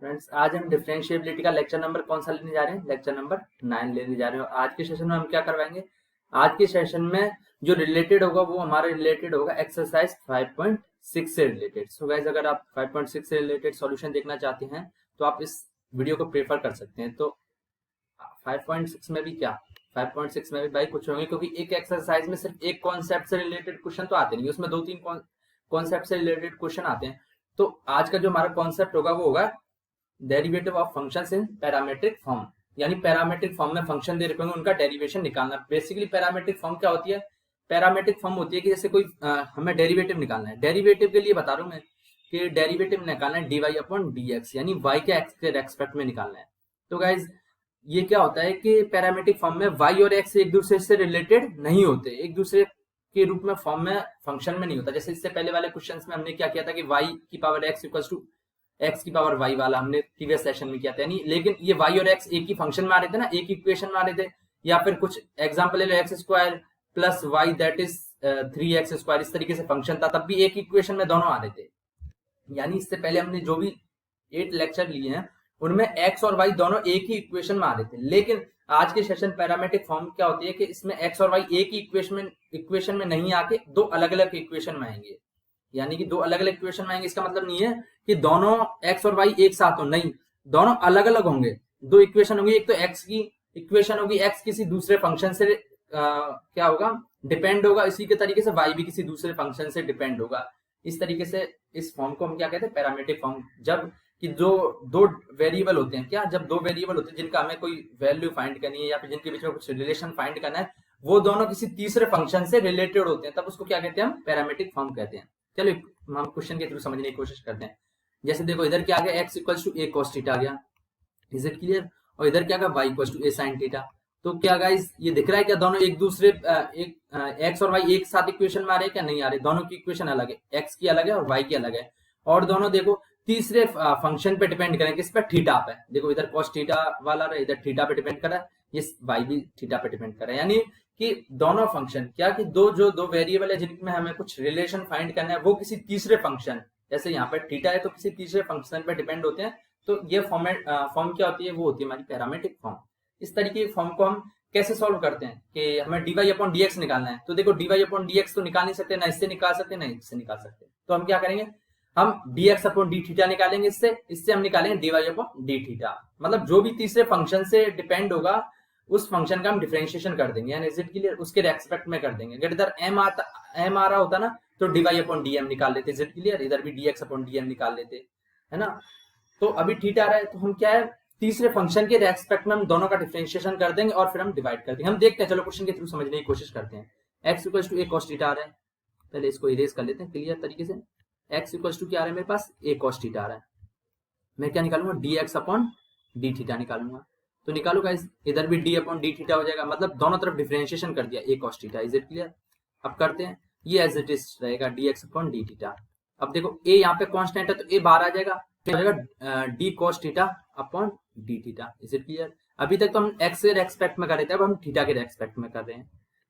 Friends, आज हम differentiability का लेक्चर नंबर कौन सा लेने जा रहे हैं? लेक्चर नंबर 9 लेने जा रहे हैं। आज के सेशन में हम क्या करवाएंगे? आज के सेशन में जो रिलेटेड होगा वो हमारा रिलेटेड होगा एक्सरसाइज 5.6 से रिलेटेड। सो गाइस, अगर आप 5.6 से रिलेटेड सॉल्यूशन देखना चाहते हैं तो आप इस वीडियो को प्रेफर कर सकते हैं। तो 5.6 में भी क्या, 5.6 में भी भाई कुछ होंगे, क्योंकि एक एक्सरसाइज में सिर्फ एक कॉन्सेप्ट से रिलेटेड क्वेश्चन तो आते नहीं, उसमें 2-3 कॉन्सेप्ट से रिलेटेड क्वेश्चन आते हैं। तो आज का जो हमारा कॉन्सेप्ट होगा वो होगा derivative of functions in parametric form. यानी पैरामीट्रिक फॉर्म में फंक्शन दे रखे होंगे, उनका डेरिवेशन निकालना। बेसिकली पैरामीट्रिक फॉर्म क्या होती है? पैरामीट्रिक फॉर्म होती है कि जैसे कोई हमें डेरिवेटिव निकालना है। डेरिवेटिव के लिए बता रहा हूं मैं कि डेरिवेटिव निकालना है dy अपॉन dx, यानी y के x के रेस्पेक्ट में निकालना है। तो गाइज, ये क्या होता है कि पैरामीट्रिक फॉर्म में y और x एक दूसरे से रिलेटेड नहीं होते, एक दूसरे के रूप में फॉर्म में फंक्शन में नहीं होता। जैसे इससे पहले वाले क्वेश्चंस में हमने क्या किया था कि y की power x equal to x की पावर y वाला हमने प्रीवियस सेशन में किया था। यानी लेकिन ये y और x एक ही फंक्शन में आ रहे थे ना, एक इक्वेशन में आ रहे थे। या फिर कुछ एग्जांपल ले लो, x square plus y that is 3x square, इस तरीके से फंक्शन था, तब भी एक इक्वेशन में दोनों आ रहे थे। यानी इससे पहले हमने जो भी 8 लेक्चर लिए हैं उनमें x और y दोनों एक ही इक्वेशन में आ रहे थे। लेकिन आज के सेशन पैरामीट्रिक फॉर्म क्या होती है कि इसमें x और y एक ही इक्वेशन में नहीं आके दो अलग अलग इक्वेशन में आएंगे। यानी कि दो अलग अलग इक्वेशन में आएंगे, इसका मतलब नहीं है कि दोनों x और y एक साथ हो, नहीं, दोनों अलग अलग होंगे। दो इक्वेशन होंगी, एक तो x की इक्वेशन होगी, x किसी दूसरे फंक्शन से क्या होगा, डिपेंड होगा। इसी के तरीके से y भी किसी दूसरे फंक्शन से डिपेंड होगा। इस तरीके से इस फॉर्म को हम क्या कहते हैं? Parametric form. जब कि जो दो वेरिएबल होते हैं, क्या, जब दो वेरिएबल होते हैं जिनका हमें कोई वैल्यू फाइंड करनी है या फिर जिनके बीच में कुछ रिलेशन फाइंड करना है, वो दोनों किसी तीसरे फंक्शन से रिलेटेड होते हैं, तब उसको क्या कहते हैं? हम पैरामीट्रिक फॉर्म कहते हैं। चलो हम क्वेश्चन के थ्रू समझने की कोशिश करते हैं। जैसे देखो, इधर क्या आ गया, x equal to a cos theta आ गया, इज इट क्लियर? और इधर क्या आ गया, y equal to a sine theta. तो क्या गाइस, ये दिख रहा है क्या दोनों एक दूसरे x और y एक साथ इक्वेशन में आ रहे हैं क्या? नहीं आ रहे, दोनों की इक्वेशन अलग है, x की अलग है और y की अलग है। और दोनों देखो तीसरे फंक्शन पे डिपेंड करें, किस पे? थीटा पे। देखो इधर cos थीटा वाला रहा, इधर थीटा पे डिपेंड कर रहा है, ये y भी थीटा पे डिपेंड कर रहा है। यानी कि दोनों फंक्शन क्या, कि दो वेरिएबल है जिनमें हमें कुछ रिलेशन फाइंड करना है, वो किसी तीसरे फंक्शन, जैसे यहाँ पे थीटा है तो किसी तीसरे फंक्शन पे डिपेंड होते हैं। तो ये फॉर्म क्या होती है? वो होती है हमारी पैरामीट्रिक फॉर्म। इस तरीके की फॉर्म को हम कैसे सॉल्व करते हैं कि हमें dy अपॉन dx निकालना है। तो देखो dy अपॉन dx तो निकाल नहीं सकते, ना इससे निकाल सकते ना इससे निकाल सकते। तो हम क्या करेंगे, हम dx अपॉन d थीटा निकालेंगे, इससे हम निकालेंगे dy अपॉन d थीटा। मतलब जो भी तीसरे फंक्शन से डिपेंड होगा उस फंक्शन का हम डिफरेंशिएशन कर देंगे, यानी इज इट क्लियर, उसके रेस्पेक्ट में कर देंगे। अगर इधर m आ रहा होता ना तो dy अपॉन dm निकाल लेते, इज इट क्लियर? इधर भी dx अपॉन dm निकाल लेते, है ना। तो अभी थीटा आ रहा है तो हम क्या है, तीसरे फंक्शन के रेस्पेक्ट में हम दोनों का डिफरेंशिएशन कर देंगे और फिर हम डिवाइड कर देंगे। हम देखते हैं, चलो क्वेश्चन के थ्रू समझने की कोशिश करते हैं। x equal to a cos theta आ रहा है, पहले इसको इरेज कर लेते हैं क्लियर तरीके से। x इक्वल टू क्या आ रहा है मेरे पास? ए कॉस थीटा आ रहा है। मैं क्या निकालूंगा? dx अपॉन डी थीटा निकालूंगा। तो निकालो गाइस, इधर भी d अपॉन डी थीटा हो जाएगा, मतलब दोनों तरफ डिफरेंशिएशन कर दिया a cos theta, is it clear? अब करते हैं, ये एज इट इज रहेगा dx अपॉन डी थीटा। अब देखो a यहाँ पे कांस्टेंट है तो a बाहर आ जाएगा, D cos theta upon d theta, is it clear? अभी तक तो हम x के रेस्पेक्ट में कर रहे थे, अब हम थीटा के रेस्पेक्ट में कर रहे हैं,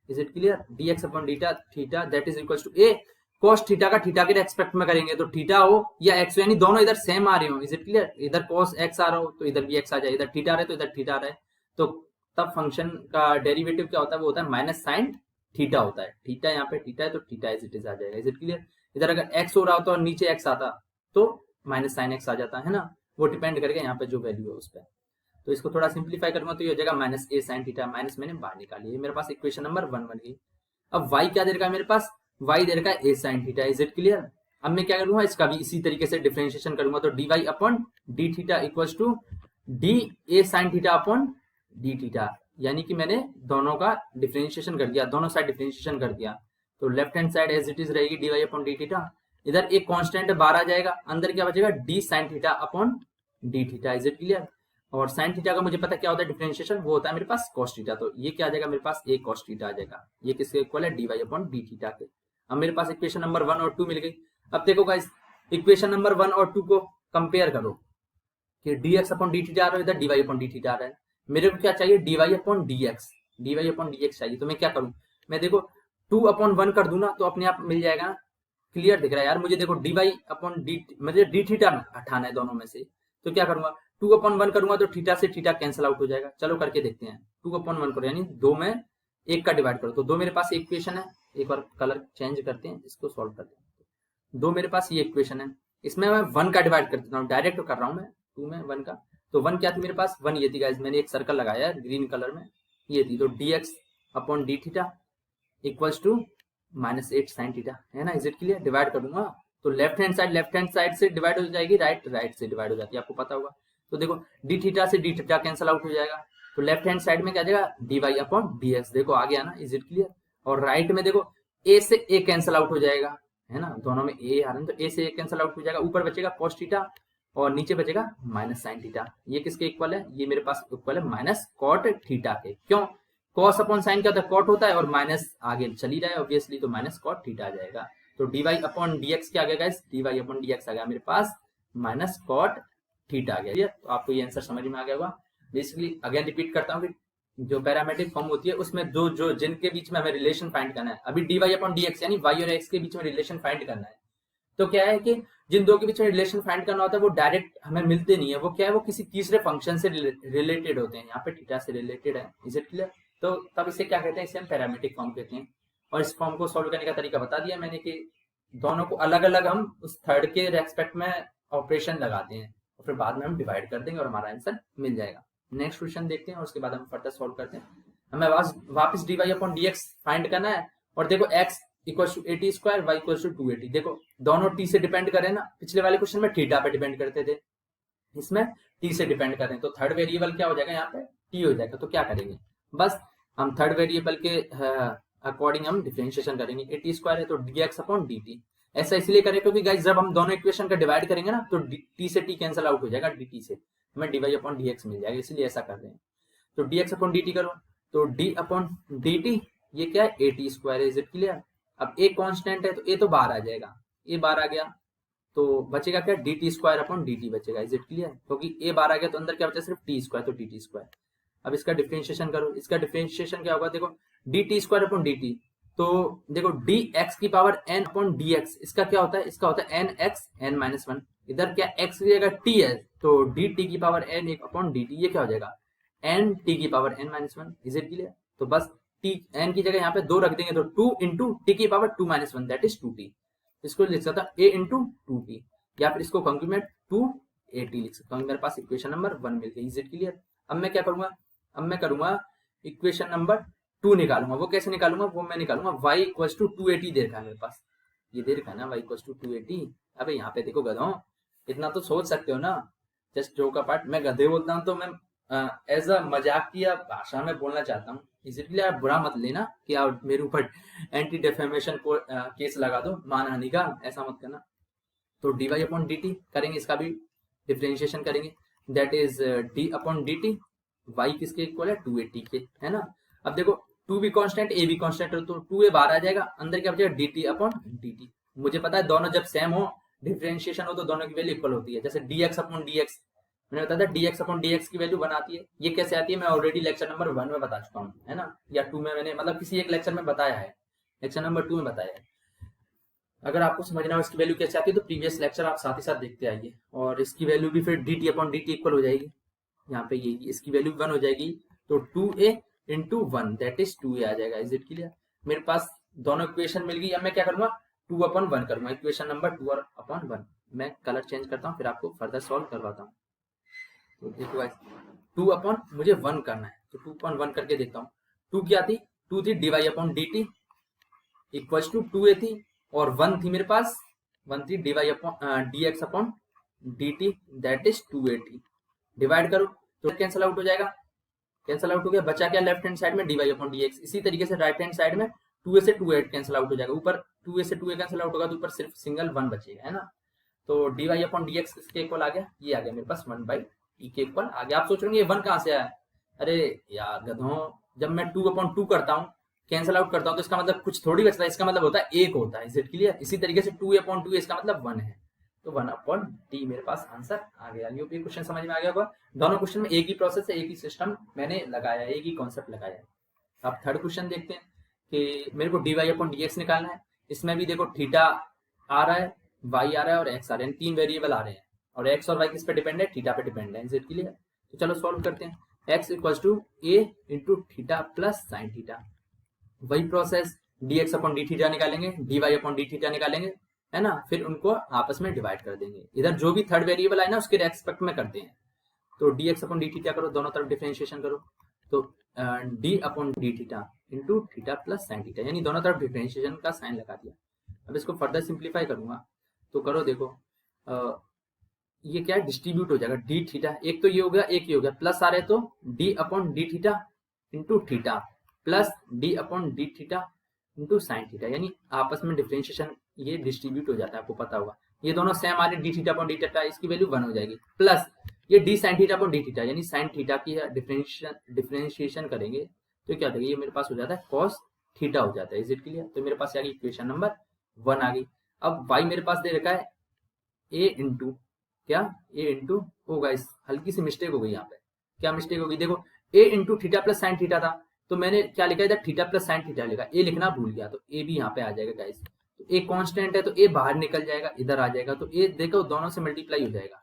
is it clear? dx upon theta that is equal to a cos theta का थीटा के रेस्पेक्ट में करेंगे, तो थीटा हो या x हो, यानी दोनों इधर सेम आ रहे हो, इज इट क्लियर? इधर cos x आ रहा हो तो इधर भी x आ जाए, इधर थीटा आ रहा है तो इधर थीटा आ रहा है, तो तब फंक्शन का डेरिवेटिव क्या होता है? वो होता है माइनस साइन थीटा होता है। थीटा यहाँ पे थीटा है तो थीटा इज इट इज आ जाएगा, इज इट क्लियर? इधर अगर x हो रहा होता और नीचे x आता तो माइनस साइन एक्स आ जाता है ना, वो डिपेंड करके यहाँ पे जो वैल्यू है उस पर। तो इसको थोड़ा सिंप्लीफाई करूंगा तो ये हो जाएगा माइनस ए साइन थीटा, माइनस मैंने बाहर निकाली है, मेरे पास इक्वेशन नंबर 1 बन गई। अब y क्या दे रखा है मेरे पास? y दे रखा है a sine theta, is it clear? अब मैं क्या करूंगा, इसका भी इसी तरीके से डिफरेंशिएशन करूंगा, तो dy upon d theta equal to d a sine theta upon d theta, यानी कि मैंने दोनों का डिफरेंशिएशन कर दिया, दोनों साइड डिफरेंशिएशन कर दिया। तो left hand side as it is रहेगी dy अपॉन डी थीटा, इधर एक कांस्टेंट बाहर आ जाएगा, अंदर क्या बचेगा? D sine theta upon d theta, is it clear? और साइन थीटा का मुझे पता क्या होता है डिफरेंशिएशन, वो होता है मेरे पास कॉस थीटा, तो ये क्या आ जाएगा मेरे पास? ए कॉस थीटा आ जाएगा। ये किसके इक्वल है? D y upon d theta के। अब मेरे पास इक्वेशन नंबर 1 और 2 मिल गई। अब देखो गाइस, इक्वेशन नंबर 1 और 2 को कंपेयर करो कि d x upon d theta आ रहा है, इधर d y upon d theta आ रहा है। मेरे को क्या चाहिए? D y upon d x, d y upon d x चाहिए। तो मैं क्या करूं, मैं देखो 2 अपॉन 1 कर दूं ना तो अपने आप मिल जाएगा। क्लियर दिख रहा है यार मुझे? देखो डी वाई अपॉन डी, मुझे डी थीटा हटाना है दोनों में से, तो क्या करूंगा, 2/1 करूंगा तो थीटा से थीटा कैंसिल आउट हो जाएगा। चलो करके देखते हैं। 2/1 करो यानी 2 में 1 का डिवाइड करो, तो 2 मेरे पास इक्वेशन है। एक बार कलर चेंज करते हैं, इसको सॉल्व करते हैं। 2 मेरे पास ये इक्वेशन है, इसमें मैं 1 का डिवाइड कर देता हूँ, डायरेक्ट कर रहा हूँ मैं 2 में 1 का। तो 1 क्या थी मेरे पास, 1 ये थी गाइस, मैंने एक सर्कल लगाया है ग्रीन कलर में, ये थी। तो dx upon d theta equals to -8 sin theta, है ना। Is it clear? डिवाइड कर दूंगा तो लेफ्ट हैंड साइड से डिवाइड हो जाएगी, राइट से डिवाइड हो जाती है, आपको पता होगा। तो देखो डी थीटा से डी थीटा कैंसिल आउट हो जाएगा, तो लेफ्ट हैंड साइड में क्या जाएगा, d y upon d x. देखो आ गया ना, इज इट क्लियर? और राइट में देखो ए से ए कैंसिल आउट हो जाएगा, है ना, दोनों में ए आ रहे हैं तो ए से ए कैंसिल आउट हो जाएगा। ऊपर बचेगा कॉस थीटा और नीचे बचेगा माइनस साइन थीटा। ये किसके इक्वल है, ये मेरे पास इक्वल है माइनस कॉट थीटा के। क्यों, कॉस अपॉन साइन क्या होता है, कॉट होता है, और माइनस आगे चल ही रहा है ऑब्वियसली, तो माइनस कॉट थीटा आ जाएगा। तो d y upon d x क्या आ गया guys, d y upon d x आ गया मेरे पास माइनस कॉट थीटा आ गया। तो आपको ये आंसर समझ में आ गया होगा। बेसिकली अगेन रिपीट करता हूँ कि जो पैरामेट्रिक फॉर्म होती है उसमें दो जो जिनके बीच में हमें रिलेशन फाइंड करना है, अभी d y upon d x यानी वाई और एक्स के बीच में रिलेशन फाइंड करना है। तो क्या है कि जिन दो के बीच में रिलेशन फाइंड करना होता है वो डायरेक्ट हमें मिलते नहीं है, वो क्या है, वो किसी तीसरे फंक्शन से रिलेटेड होते हैं। यहाँ पे थीटा से रिलेटेड है, इज इट क्लियर? तो तब इसे क्या कहते हैं, इसे हम पैरामेट्रिक फॉर्म कहते हैं। और इस फॉर्म को सॉल्व करने का तरीका बता दिया मैंने कि दोनों को अलग अलग हम उस थर्ड के रेस्पेक्ट में ऑपरेशन लगाते हैं और फिर बाद में हम डिवाइड कर देंगे और हमारा आंसर मिल जाएगा। नेक्स्ट क्वेश्चन देखते हैं और उसके बाद हम फर्दर सॉल्व करते हैं। हमें वापस d y upon d x find करना है। और देखो x equal to 80 square, y equal to 280। देखो दोनों टी से डिपेंड करें ना, पिछले वाले क्वेश्चन में थीटा पे डिपेंड करते थे, इसमें टी से डिपेंड करें, तो थर्ड वेरिएबल क्या हो जाएगा, यहाँ पे टी हो जाएगा। तो क्या करेंगे, बस हम थर्ड वेरिएबल के अकॉर्डिंग हम डिफरेंशिएशन करेंगे। 80 स्क्वायर है तो dx अपॉन dt। ऐसा इसलिए करें क्योंकि गाइस जब हम दोनों इक्वेशन का डिवाइड करेंगे ना तो t से t कैंसिल आउट हो जाएगा, dt से हमें dy अपॉन dx मिल जाएगा, इसलिए ऐसा कर रहे हैं। तो dx अपॉन dt करो तो d अपॉन dt ये क्या है, 80 स्क्वायर है। Is it clear? अब a कांस्टेंट है तो a तो बाहर आ जाएगा, a बाहर आ गया तो बचेगा क्या, dt स्क्वायर अपॉन dt बचेगा। Is it clear? क्योंकि a बाहर आ गया तो अंदर क्या बचा, सिर्फ t स्क्वायर, तो dt स्क्वायर। अब इसका डिफरेंशिएशन करो, इसका डिफरेंशिएशन क्या होगा, देखो dt स्क्वायर अपॉन dt, तो देखो dx की पावर n अपॉन dx, इसका क्या होता है, इसका होता है nx n माइनस 1। इधर क्या x की जगह t है तो dt की पावर n अपॉन dt, ये क्या हो जाएगा n t की power n minus 1। Is it clear? तो बस t n की जगह यहाँ पे 2 रख देंगे तो 2 इंटू टी की power 2 minus 1 that is 2t। इसको लिख सकता a इंटू 2t, या फिर इसको कॉन्क्रीमेंट 2at लिख सकता हूँ। मेरे पास इक्वेशन नंबर 1 मिल गई। Is it clear? अब मैं क्या करूंगा, अब मैं करूंगा इक्वेशन नंबर 2 निकालूंगा। वो कैसे निकालूंगा, वो मैं निकालूंगा y इक्वल टू 280 दे रखा है मेरे पास, ये दे रखा है ना y इक्वल टू 280। अबे यहाँ पे देखो गधों, इतना तो सोच सकते हो ना, जस्ट जो का पार्ट मैं गधे बोलता हूँ तो मैं एज अ मजाक की भाषा में बोलना चाहता हूँ, इसलिए आप बुरा मत लेना कि आप मेरे ऊपर एंटी डेफेमेशन को केस लगा दो मानहानि का, ऐसा मत करना। तो d y upon d t करेंगे, इसका भी डिफ्रेंशिएशन करेंगे, that is d upon d t. Y किसके इक्वल है, 280 के, है ना। अब देखो 2 भी कांस्टेंट a भी कांस्टेंट है तो 2a बाहर आ जाएगा, अंदर क्या बचेगा dt अपॉन dt। मुझे पता है दोनों जब सेम हो, डिफरेंशिएशन हो, तो दोनों की वैल्यू इक्वल होती है। जैसे dx अपॉन dx, मैंने बताया था dx अपॉन dx की वैल्यू 1 आती है। ये कैसे आती है मैं ऑलरेडी लेक्चर नंबर 1 में बता चुका हूँ, है ना, या 2 में मैंने मतलब किसी एक लेक्चर में बताया है, लेक्चर नंबर 2 में बताया है। अगर आपको समझना हो इसकी वैल्यू कैसे आती है तो प्रीवियस लेक्चर आप साथ ही साथ देखते आइए। और इसकी वैल्यू भी फिर dt अपॉन dt इक्वल हो जाएगी, यहाँ पे ये इसकी वैल्यू 1 हो जाएगी, तो 2a into 1 that is 2a आ जाएगा। Is it clear? मेरे पास दोनों इक्वेशन मिल गई। अब मैं क्या करूंगा, 2 अपॉन 1 करूंगा, इक्वेशन नंबर 2 अपॉन 1। मैं कलर चेंज करता हूँ फिर आपको फर्दर सॉल्व करवाता हूँ। तो देखो गाइस 2 अपॉन मुझे 1 करना है, तो 2 अपॉन 1 करके देखता हूँ। 2 क्या थी, 2 थी dy upon dt equal to 2a थी, और 1 थी मेरे पास, 1 थी dy upon dx upon dt that is 280। Divide करो तो कैंसिल आउट हो जाएगा, कैंसिल आउट हो गया, बचा क्या लेफ्ट हैंड साइड में dy अपॉन dx। इसी तरीके से राइट हैंड साइड में 2a से 2a कैंसिल आउट हो जाएगा, ऊपर 2a से 2a कैंसिल आउट होगा तो ऊपर सिर्फ सिंगल 1 बचेगा, है ना। तो dy अपॉन dx किसके इक्वल आ गया, ये आ गया मेरे पास 1/t के इक्वल आ गया। आप सोच रहे होंगे ये 1 कहाँ से आया, अरे यार गधों, जब मैं 2 अपॉन 2 करता हूँ, कैंसिल आउट करता हूँ, तो इसका मतलब कुछ थोड़ी बचता है, इसका मतलब होता है 1 होता है। Is it clear? इसी तरीके से 2 अपॉन 2 इसका मतलब 1 है, तो 1 अपॉन टी मेरे पास आंसर आ गया। ये भी क्वेश्चन समझ में आ गया होगा। दोनों क्वेश्चन में एक ही प्रोसेस है, एक ही सिस्टम मैंने लगाया है, एक ही कॉन्सेप्ट लगाया है। अब थर्ड क्वेश्चन देखते हैं कि मेरे को dy अपॉन dx निकालना है। इसमें भी देखो थीटा आ रहा है, y आ रहा है और x आ रहा है, 3 वेरिएबल आ रहे हैं। और एक्स और वाई किस पे डिपेंड है, थीटा पे डिपेंड है। Is it clear? तो चलो सॉल्व करते हैं। X equals to a into theta plus sine theta, वही process dx upon d theta निकालेंगे, dy अपॉन डी थीटा निकालेंगे, है ना, फिर उनको आपस में डिवाइड कर देंगे। इधर जो भी थर्ड वेरिएबल आए ना उसके रेस्पेक्ट में करते हैं। तो dx अपॉन डी थीटा करो, दोनों तरफ डिफरेंशिएशन करो, तो d upon d theta into theta plus sine theta, यानी दोनों तरफ डिफरेंशिएशन का साइन लगा दिया। अब इसको फर्दर सिंप्लीफाई करूंगा तो करो, देखो ये क्या है, डिस्ट्रीब्यूट हो जाएगा डी थीटा, एक तो ये हो गया, एक ये हो गया, प्लस आ रहे तो d upon d theta into theta plus d upon d theta into sine theta, यानी आपस में डिफरेंशिएशन ये डिस्ट्रीब्यूट हो जाता है, आपको पता होगा। ये दोनों सेम आ रहे, D theta upon d theta, इसकी वैल्यू 1 हो जाएगी, प्लस ये D sine theta upon d theta, यानी साइन थीटा की डिफरेंशिएशन करेंगे तो क्या हो जाएगा, ये मेरे पास हो जाता है कॉस थीटा हो जाता है। Is it clear? तो मेरे पास आ गई इक्वेशन नंबर 1 आ गई। अब y मेरे पास दे रखा है a इंटू क्या, a इंटू होगा, इस हल्की सी मिस्टेक हो गई यहाँ पे। क्या मिस्टेक हो गई, देखो a into theta plus sine theta था, तो मैंने क्या लिखा इधर थीटा प्लस साइन थीटा लिखा, ए लिखना भूल गया, तो ए भी यहाँ पे आ जाएगा गाइस। तो ए कांस्टेंट है तो ए बाहर निकल जाएगा, इधर आ जाएगा, तो ए देखो दोनों से मल्टीप्लाई हो जाएगा,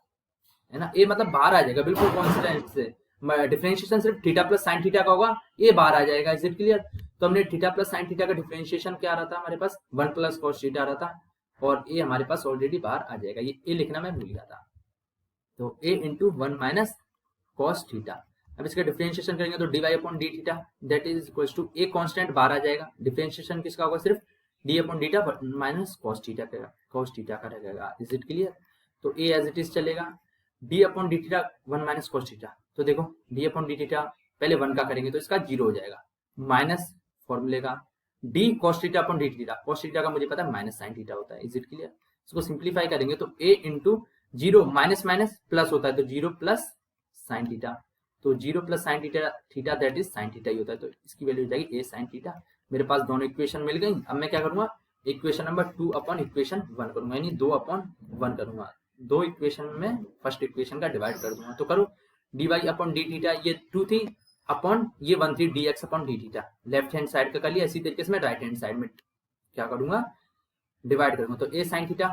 है ना, ए मतलब बाहर आ जाएगा बिल्कुल कांस्टेंट से। डिफरेंशिएशन सिर्फ थीटा प्लस साइन थीटा का होगा, ए बाहर आ जाएगा। Is it clear? तो हमने थीटा प्लस साइन थीटा का डिफरेंशिएशन क्या आ रहा था हमारे पास, 1 प्लस कॉस थीटा आ रहा था, और ए हमारे पास ऑलरेडी बाहर आ जाएगा, ये ए लिखना मैं भूल गया था। तो a into 1 minus cos theta. अब इसका डिफरेंशिएशन करेंगे तो dy upon d theta that is equal to a constant बाहर आ जाएगा, डिफरेंशिएशन किसका होगा, सिर्फ d upon theta minus cos theta का रहेगा। Is it clear? तो ए एज इट इज चलेगा, d upon d theta 1 minus cos theta, तो देखो डी अपॉन डी थीटा पहले 1 का करेंगे तो इसका 0 हो जाएगा, माइनस फॉर्मूले का d cos theta upon d theta, cos theta का मुझे पता है माइनस साइन थीटा होता है। Is it clear? इसको सिंप्लीफाई करेंगे तो a into 0 minus minus plus होता है, तो 0 प्लस साइन थीटा, तो 0 plus sine theta that is sine theta ही होता है, तो इसकी वैल्यू हो जाएगी ए साइन थीटा। मेरे पास दोनों इक्वेशन मिल गई। अब मैं क्या करूंगा, इक्वेशन नंबर 2 अपॉन इक्वेशन 1 करूंगा, यानी 2 अपॉन 1 करूंगा, दो इक्वेशन में फर्स्ट इक्वेशन का डिवाइड कर दूंगा। तो करो d y upon d theta, ये 2 थी अपॉन ये 1 थी, d x upon d theta left hand side का कर लिया, इसी तरीके से मैं राइट हैंड साइड में क्या करूंगा, डिवाइड करूंगा। तो a sine theta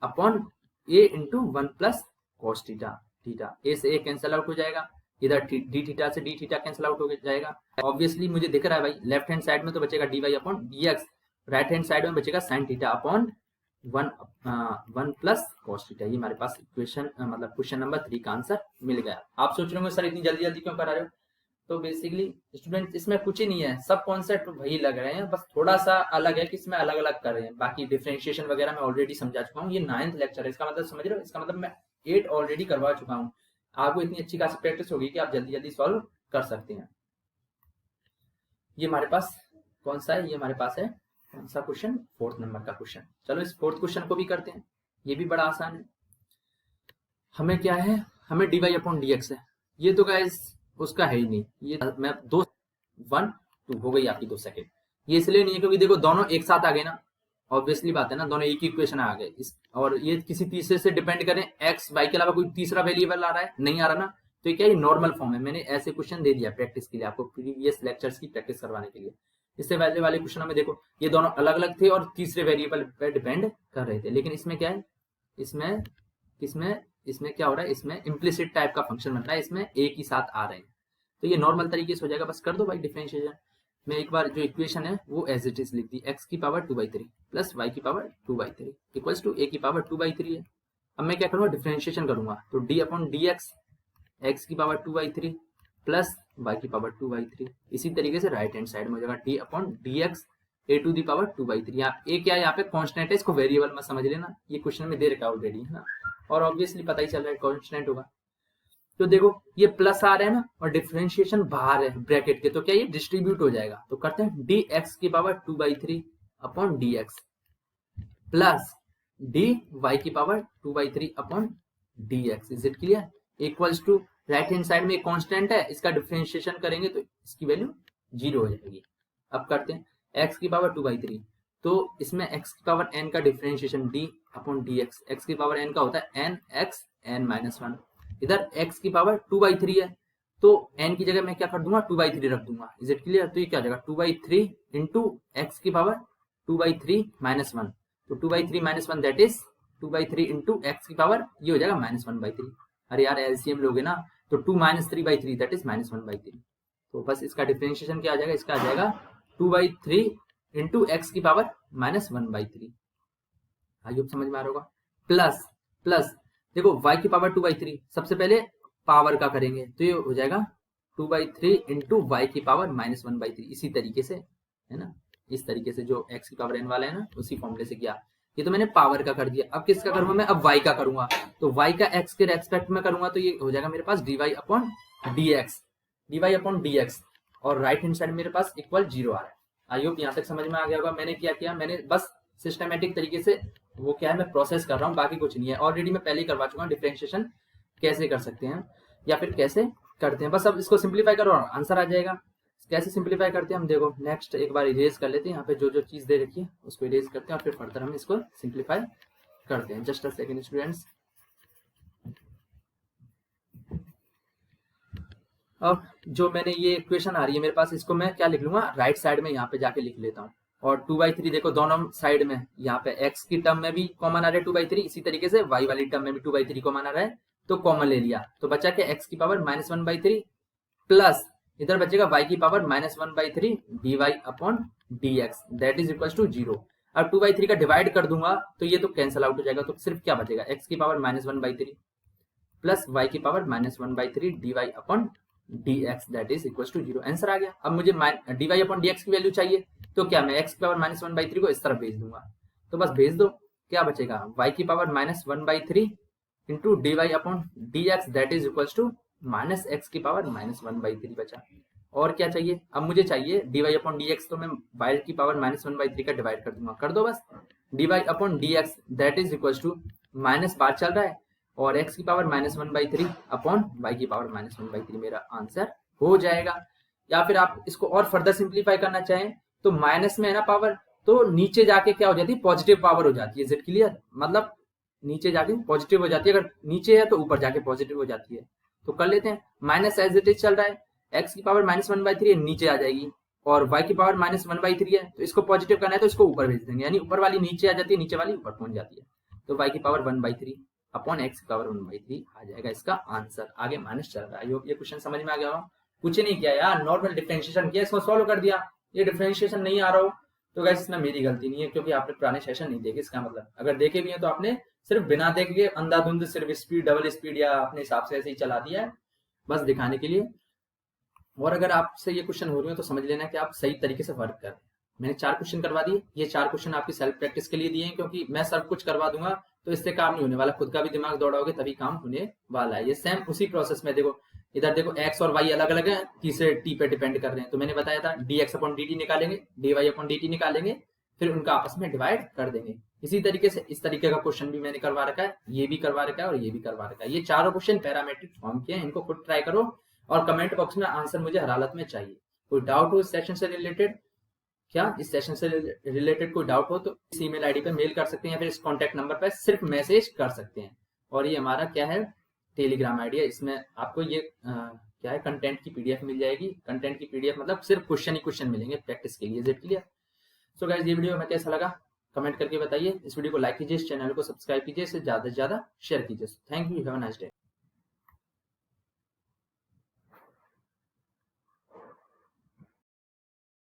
upon a into 1 plus cos theta, theta a से ए कैंसिल आउट हो जाएगा, इधर डी थीटा से डी थीटा कैंसिल आउट हो जाएगा। ऑब्वियसली मुझे दिख रहा है भाई, लेफ्ट हैंड साइड में तो बचेगा d y upon d x, right hand side में बचेगा sine theta upon 1 plus cos theta. ये हमारे पास इक्वेशन मतलब क्वेश्चन नंबर 3 का आंसर मिल गया। आप सोच रहे होंगे सर इतनी जल्दी जल्दी क्यों करा रहे हो, तो बेसिकली स्टूडेंट इसमें कुछ ही नहीं है, सब कॉन्सेप्ट वही लग रहे हैं, बस थोड़ा सा अलग है कि इसमें अलग अलग कर रहे हैं। बाकी डिफरेंशिएशन वगैरह मैं ऑलरेडी समझा चुका हूँ, ये 9th लेक्चर है, इसका मतलब समझ रहे हो, इसका मतलब मैं 8 ऑलरेडी करवा चुका हूँ। आपको इतनी अच्छी खासी प्रैक्टिस होगी कि आप जल्दी जल्दी सॉल्व कर सकते हैं। ये हमारे पास कौन सा है, ये हमारे पास है कौन सा क्वेश्चन, 4th नंबर का क्वेश्चन। चलो इस 4th क्वेश्चन को भी करते हैं, ये भी बड़ा आसान है। हमें क्या है, हमें d y upon d x है, ये तो गाइस उसका है ही नहीं, ये मैं 2 1 2 हो गई आपकी 2 सेकेंड, ये इसलिए नहीं है क्योंकि देखो दोनों एक साथ आ गए ना, ऑब्वियसली बात है ना, दोनों एक ही इक्वेशन आ गए और ये किसी तीसरे से डिपेंड करें, एक्स वाई के अलावा कोई तीसरा वेरिएबल आ रहा है, नहीं आ रहा ना, तो ये क्या है, नॉर्मल फॉर्म है। मैंने ऐसे क्वेश्चन दे दिया प्रैक्टिस के लिए, आपको प्रीवियस लेक्चर्स की प्रैक्टिस करवाने के लिए। इससे पहले वाले क्वेश्चन में देखो ये दोनों अलग अलग थे और तीसरे वेरिएबल पे डिपेंड कर रहे थे, लेकिन इसमें क्या है, इसमें क्या हो रहा है, इसमें इम्प्लिसिट टाइप का फंक्शन बन रहा है, इसमें एक ही साथ आ रहे हैं, तो ये नॉर्मल तरीके से हो जाएगा। बस कर दो भाई डिफरेंशिएशन। मैं एक बार जो इक्वेशन है वो एज इट इज लिख दी, एक्स की पावर 2/3 प्लस वाई की पावर 2/3 इक्वल्स टू ए की पावर 2/3 है। अब मैं क्या करूंगा, डिफरेंशिएशन करूंगा, तो D upon d x, x की पावर 2/3 प्लस वाई की पावर 2/3, इसी तरीके से राइट हैंड साइड में हो जाएगा d upon d x a to the power 2/3। यहाँ ए क्या है, यहाँ पे कांस्टेंट है, इसको वेरिएबल में समझ लेना, ये क्वेश्चन में दे रखा है ऑलरेडी, है ना, और ऑब्वियसली पता ही चल रहा है कांस्टेंट होगा। तो देखो ये प्लस आ रहा है ना, और डिफरेंशिएशन बाहर है ब्रैकेट के, तो क्या ये डिस्ट्रीब्यूट हो जाएगा। तो करते हैं डी एक्स की power 2/3 upon d x plus d y की power 2/3 upon d x. Is it clear? Equals to right hand side में एक कांस्टेंट है, इसका डिफरेंशिएशन करेंगे तो इसकी वैल्यू 0 हो जाएगी। अब करते हैं x की पावर 2/3, तो इसमें x की पावर n का differentiation d upon dx, x की पावर n का होता है n x n-1, इधर x की पावर 2/3 है, तो n की जगह मैं क्या कर दूंगा, 2/3 रख दूंगा। Is it clear? तो ये क्या हो जाएगा 2/3 इंटू एक्स की पावर 2/3 -1, तो 2/3 -1 दैट इज 2/3 इंटू एक्स की पावर, ये हो जाएगा -1/3। अरे यार एलसीएम लोगे ना तो 2 - 3/3 दैट इज -1/3। तो बस इसका डिफरेंशिएशन क्या आ जाएगा, इसका आ जाएगा 2/3 इंटू एक्स की पावर -1/3। आई होप समझ में आ रहा होगा। प्लस प्लस देखो y की पावर 2/3, सबसे पहले पावर का करेंगे तो ये हो जाएगा 2/3 इंटू वाई की पावर -1/3। इसी तरीके से है ना, इस तरीके से जो x की पावर n वाला है ना उसी फॉर्मूले से किया। ये तो मैंने पावर का कर दिया। अब किसका करूंगा मैं, अब y का करूंगा। तो y का x के रेस्पेक्ट में करूंगा तो ये हो जाएगा मेरे पास dy/dx और राइट हैंड साइड मेरे पास इक्वल 0 आ रहा है। आई होप यहाँ तक समझ में आ गया होगा। मैंने क्या किया, मैंने बस सिस्टमेटिक तरीके से वो क्या है मैं प्रोसेस कर रहा हूँ, बाकी कुछ नहीं है। ऑलरेडी मैं पहले ही करवा चुका हूँ डिफरेंशिएशन कैसे कर सकते हैं या फिर कैसे करते हैं। बस अब इसको सिंप्लीफाई करो और आंसर आ जाएगा। कैसे सिंप्लीफाई करते हैं हम देखो, नेक्स्ट एक बार इरेज कर लेते हैं। यहाँ पे जो जो चीज दे रखी है उसको इरेज करते हैं और फिर फर्दर हम इसको सिंप्लीफाई करते हैं। Just a second students. अब जो मैंने ये इक्वेशन आ रही है मेरे पास, इसको मैं क्या लिख लूंगा, राइट साइड में यहाँ पे जाके लिख लेता हूँ। और 2/3 देखो दोनों साइड में, यहाँ पे x की टर्म में भी कॉमन आ रहा है 2/3, इसी तरीके से y वाली टर्म में भी 2/3 कॉमन आ रहा है तो कॉमन ले लिया। तो बचा क्या, x की पावर -1/3 प्लस इधर बचेगा y की power -1/3 dy/dx that is equal to 0। अब 2/3 का डिवाइड कर दूंगा तो ये तो कैंसिल आउट हो जाएगा, तो सिर्फ क्या बचेगा, x की पावर -1/3 प्लस y की power -1/3 dy/dx that is equal to 0। Answer आ गया। अब मुझे dy/dx की वैल्यू चाहिए तो क्या मैं x की पावर -1/3 को इस तरफ भेज दूंगा, तो बस भेज दो। क्या बचेगा, y की power -1/3 into dy/dx that is equal to -x की पावर -1/3 बचा। और क्या चाहिए, अब मुझे चाहिए dy/dx, तो मैं y की पावर -1/3 का डिवाइड कर दूंगा, कर दो बस। dy/dx that is equal to minus बार चल रहा है और x की पावर -1/3 अपॉन y की पावर -1/3 मेरा आंसर हो जाएगा। या फिर आप इसको और फर्दर सिंप्लीफाई करना चाहें तो माइनस में है ना पावर, तो नीचे जाके क्या हो जाती है, पॉजिटिव पावर हो जाती है। इज इट क्लियर, मतलब नीचे जाके पॉजिटिव हो जाती है, अगर नीचे है तो ऊपर जाके पॉजिटिव हो जाती है। तो कर लेते हैं, माइनस एज इट इज चल रहा है, x की पावर -1/3 नीचे आ जाएगी और y की पावर -1/3 है, तो इसको पॉजिटिव करना है तो इसको ऊपर भेज देंगे, यानी ऊपर वाली नीचे आ जाती है, नीचे वाली ऊपर पहुंच जाती है। तो y की पावर 1/3 अपॉन x की पावर 1/3 आ जाएगा इसका आंसर। आगे माइनस चल रहा है। ये क्वेश्चन समझ में आ गया हो। कुछ नहीं किया यार, नॉर्मल डिफरेंशिएशन किया, इसको सॉल्व कर दिया। ये डिफरेंशिएशन नहीं आ रहा हो तो गाइस इसमें मेरी गलती नहीं है, क्योंकि आपने पुराने सेशन नहीं देखे। इसका मतलब अगर देखे भी हैं तो आपने सिर्फ बिना देखे के अंधाधुंध सिर्फ स्पीड, डबल स्पीड या अपने हिसाब से ऐसे ही चला दिया है बस दिखाने के लिए। और अगर आपसे ये क्वेश्चन हो रही है तो समझ लेना कि आप सही तरीके से वर्क कर रहे हैं। मैंने 4 क्वेश्चन करवा दिए, ये 4 क्वेश्चन आपकी सेल्फ प्रैक्टिस के लिए दिए हैं, क्योंकि मैं सब कुछ करवा दूंगा तो इससे काम नहीं होने वाला, खुद का भी दिमाग दौड़ाओगे तभी काम होने वाला है। ये सेम उसी प्रोसेस में देखो, इधर देखो x और y अलग अलग है, तीसरे t पे डिपेंड कर रहे हैं। तो मैंने बताया था dx/dt निकालेंगे, dy/dt निकालेंगे, फिर उनका आपस में डिवाइड कर देंगे। इसी तरीके से इस तरीके का क्वेश्चन भी मैंने करवा रखा है, ये भी करवा रखा है और ये भी करवा रखा है। ये चारों क्वेश्चन पैरामेट्रिक फॉर्म के हैं, इनको खुद ट्राई करो और कमेंट बॉक्स में आंसर मुझे हर हालत में चाहिए। कोई डाउट हो इस सेशन से रिलेटेड, क्या इस सेशन से रिलेटेड कोई डाउट हो तो इस ईमेल आईडी पे मेल कर सकते हैं या फिर इस कॉन्टैक्ट नंबर पर सिर्फ मैसेज कर सकते हैं। और ये हमारा क्या है, टेलीग्राम आईडी है, इसमें आपको ये क्या है, कंटेंट की पीडीएफ मिल जाएगी। कंटेंट की पीडीएफ मतलब सिर्फ क्वेश्चन ही क्वेश्चन मिलेंगे प्रैक्टिस के लिए। Is it clear? So guys ये वीडियो में कैसा लगा कमेंट करके बताइए। इस वीडियो को लाइक कीजिए, इस चैनल को सब्सक्राइब कीजिए, इसे ज्यादा से ज्यादा शेयर कीजिए। Thank you, have a nice day.